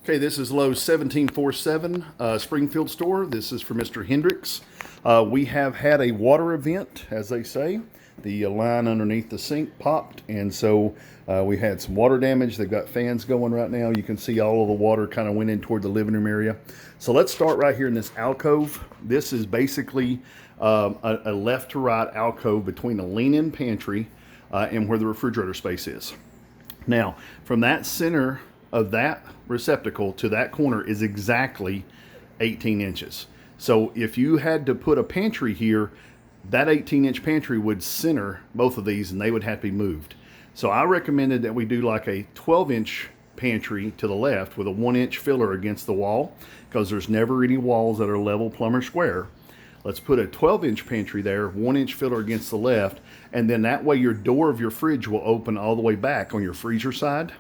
Okay, this is Lowe's 1747 Springfield store. This is for Mr. Hendricks. We have had a water event, as they say. The line underneath the sink popped, and so we had some water damage. They've got fans going right now. You can see all of the water kind of went in toward the living room area. So let's start right here in this alcove. This is basically a left to right alcove between the lean-in pantry and where the refrigerator space is. Now, from that center of that receptacle to that corner is exactly 18 inches. So if you had to put a pantry here, that 18-inch pantry would center both of these and they would have to be moved. So I recommended that we do like a 12-inch pantry to the left with a 1-inch filler against the wall, because there's never any walls that are level, plumb, or square. Let's put a 12-inch pantry there, 1-inch filler against the left, and then that way your door of your fridge will open all the way back on your freezer side,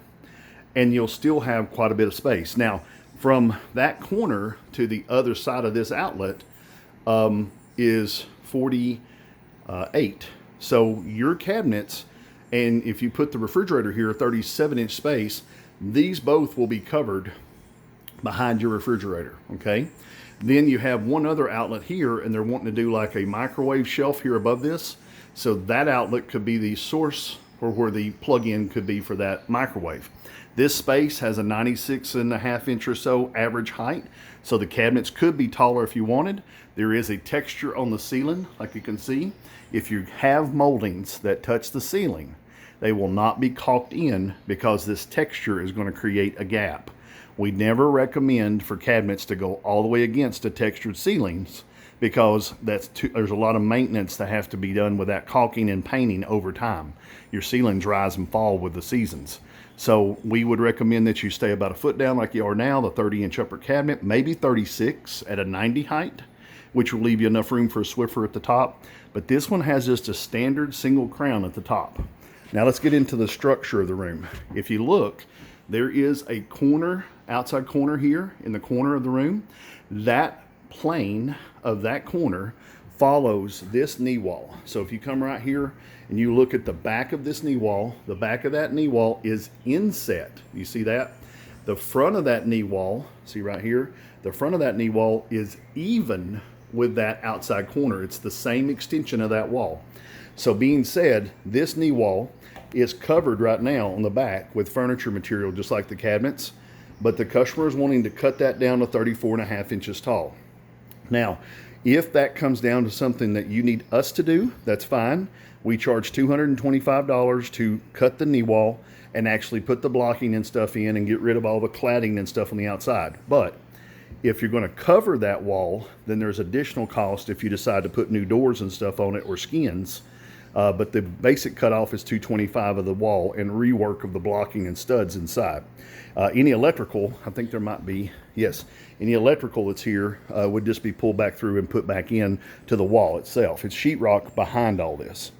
and you'll still have quite a bit of space. Now, from that corner to the other side of this outlet is 48. So your cabinets, and if you put the refrigerator here, 37-inch space, these both will be covered behind your refrigerator, okay? Then you have one other outlet here, and they're wanting to do like a microwave shelf here above this. So that outlet could be the source or where the plug-in could be for that microwave. This space has a 96.5-inch or so average height, so the cabinets could be taller if you wanted. There is a texture on the ceiling, like you can see. If you have moldings that touch the ceiling, they will not be caulked in because this texture is going to create a gap. We never recommend for cabinets to go all the way against the textured ceilings, because there's a lot of maintenance that has to be done with that caulking and painting over time. Your ceilings rise and fall with the seasons. So we would recommend that you stay about a foot down like you are now, the 30-inch upper cabinet, maybe 36 at a 90 height, which will leave you enough room for a Swiffer at the top. But this one has just a standard single crown at the top. Now let's get into the structure of the room. If you look, there is a corner, outside corner here in the corner of the room. That plane of that corner follows this knee wall. So if you come right here and you look at the back of this knee wall, the back of that knee wall is inset. You see that? The front of that knee wall, see right here, the front of that knee wall is even with that outside corner. It's the same extension of that wall. So being said, this knee wall is covered right now on the back with furniture material just like the cabinets, but the customer is wanting to cut that down to 34.5 inches tall. Now, if that comes down to something that you need us to do, that's fine. We charge $225 to cut the knee wall and actually put the blocking and stuff in and get rid of all the cladding and stuff on the outside. But if you're going to cover that wall, then there's additional cost if you decide to put new doors and stuff on it or skins. But the basic cutoff is $225 of the wall and rework of the blocking and studs inside. Any electrical, I think there might be, yes, any electrical that's here would just be pulled back through and put back in to the wall itself. It's sheetrock behind all this.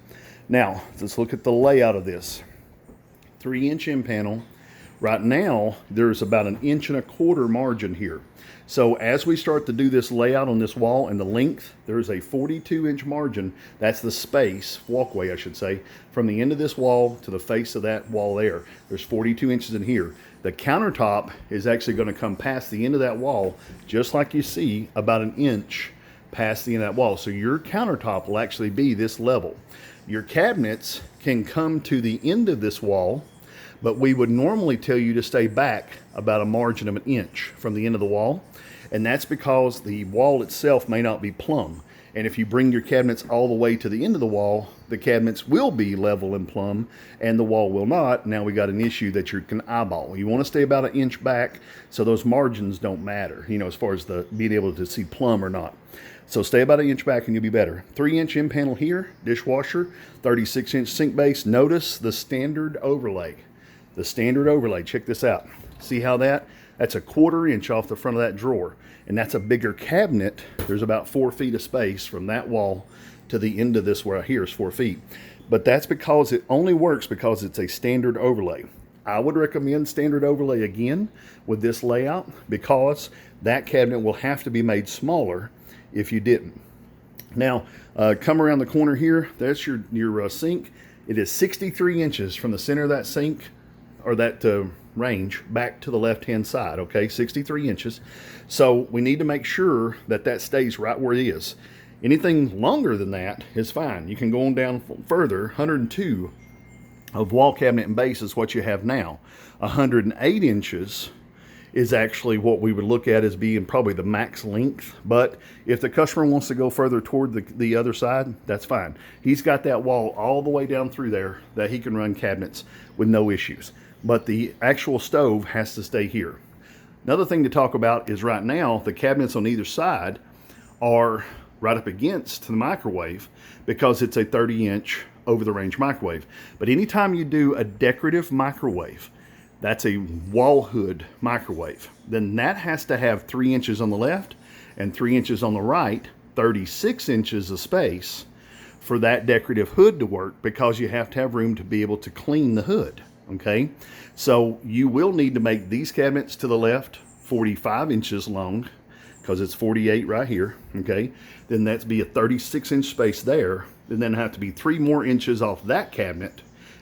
Now, let's look at the layout of this. 3-inch end panel. Right now, there's about 1.25 inch margin here. So as we start to do this layout on this wall and the length, there's a 42-inch margin. That's the space, walkway I should say, from the end of this wall to the face of that wall there. There's 42 inches in here. The countertop is actually going to come past the end of that wall, just like you see, about 1 inch past the end of that wall. So your countertop will actually be this level. Your cabinets can come to the end of this wall, but we would normally tell you to stay back about a margin of 1 inch from the end of the wall. And that's because the wall itself may not be plumb. And if you bring your cabinets all the way to the end of the wall, the cabinets will be level and plumb and the wall will not. Now we got an issue that you can eyeball. You want to stay about 1 inch back so those margins don't matter, you know, as far as the being able to see plumb or not. So stay about 1 inch back and you'll be better. 3-inch end panel here, dishwasher, 36-inch sink base. Notice the standard overlay. The standard overlay, check this out. See how that's a 1/4 inch off the front of that drawer. And that's a bigger cabinet. There's about 4 feet of space from that wall to the end of this right here is 4 feet. But that's because it only works because it's a standard overlay. I would recommend standard overlay again with this layout, because that cabinet will have to be made smaller if you didn't. Now, come around the corner here. That's your sink. It is 63 inches from the center of that sink, or that range back to the left-hand side, okay, 63 inches. So we need to make sure that that stays right where it is. Anything longer than that is fine. You can go on down further. 102 of wall cabinet and base is what you have now. 108 inches is actually what we would look at as being probably the max length. But if the customer wants to go further toward the other side, that's fine. He's got that wall all the way down through there that he can run cabinets with no issues. But the actual stove has to stay here. Another thing to talk about is right now, the cabinets on either side are right up against the microwave because it's a 30-inch over-the-range microwave. But anytime you do a decorative microwave, that's a wall hood microwave, then that has to have 3 inches on the left and 3 inches on the right, 36 inches of space for that decorative hood to work, because you have to have room to be able to clean the hood, okay? So you will need to make these cabinets to the left 45 inches long, because it's 48 right here, okay? Then that's be a 36-inch space there, and then have to be 3 more inches off that cabinet,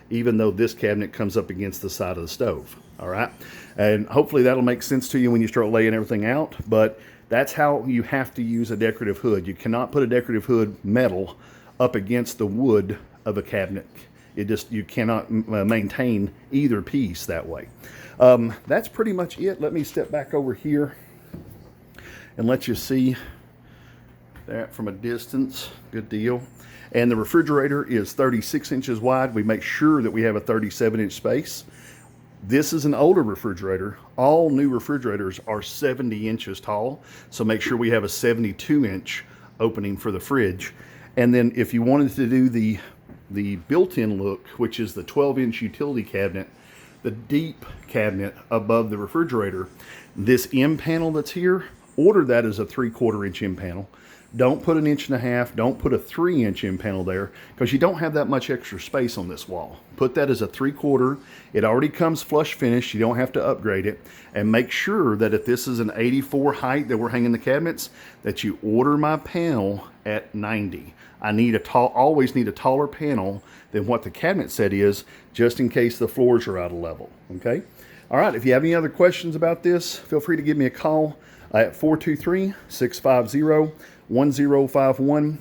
even though this cabinet comes up against the side of the stove, all right? And hopefully that'll make sense to you when you start laying everything out, but that's how you have to use a decorative hood. You cannot put a decorative hood metal up against the wood of a cabinet. You cannot maintain either piece that way. That's pretty much it. Let me step back over here and let you see that from a distance. Good deal. And the refrigerator is 36 inches wide. We make sure that we have a 37-inch space. This is an older refrigerator. All new refrigerators are 70 inches tall, so make sure we have a 72-inch opening for the fridge. And then if you wanted to do the built-in look, which is the 12-inch utility cabinet, the deep cabinet above the refrigerator, this M panel that's here, order that as a 3/4 inch M panel. Don't put 1.5 inches. Don't put a 3-inch M panel there, because you don't have that much extra space on this wall. Put that as a 3/4. It already comes flush finished. You don't have to upgrade it. And make sure that if this is an 84 height that we're hanging the cabinets, that you order my panel at 90. I need always need a taller panel than what the cabinet set is, just in case the floors are out of level, okay? All right, if you have any other questions about this, feel free to give me a call at 423-650-1051.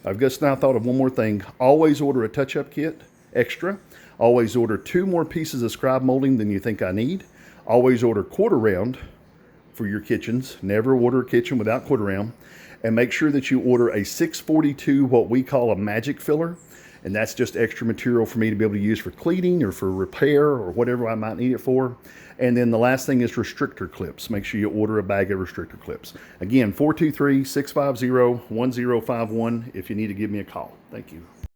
I've just now thought of one more thing. Always order a touch-up kit extra. Always order 2 more pieces of scribe molding than you think I need. Always order quarter round for your kitchens. Never order a kitchen without quarter round. And make sure that you order a 642, what we call a magic filler. And that's just extra material for me to be able to use for cleaning or for repair or whatever I might need it for. And then the last thing is restrictor clips. Make sure you order a bag of restrictor clips. Again, 423-650-1051 if you need to give me a call. Thank you.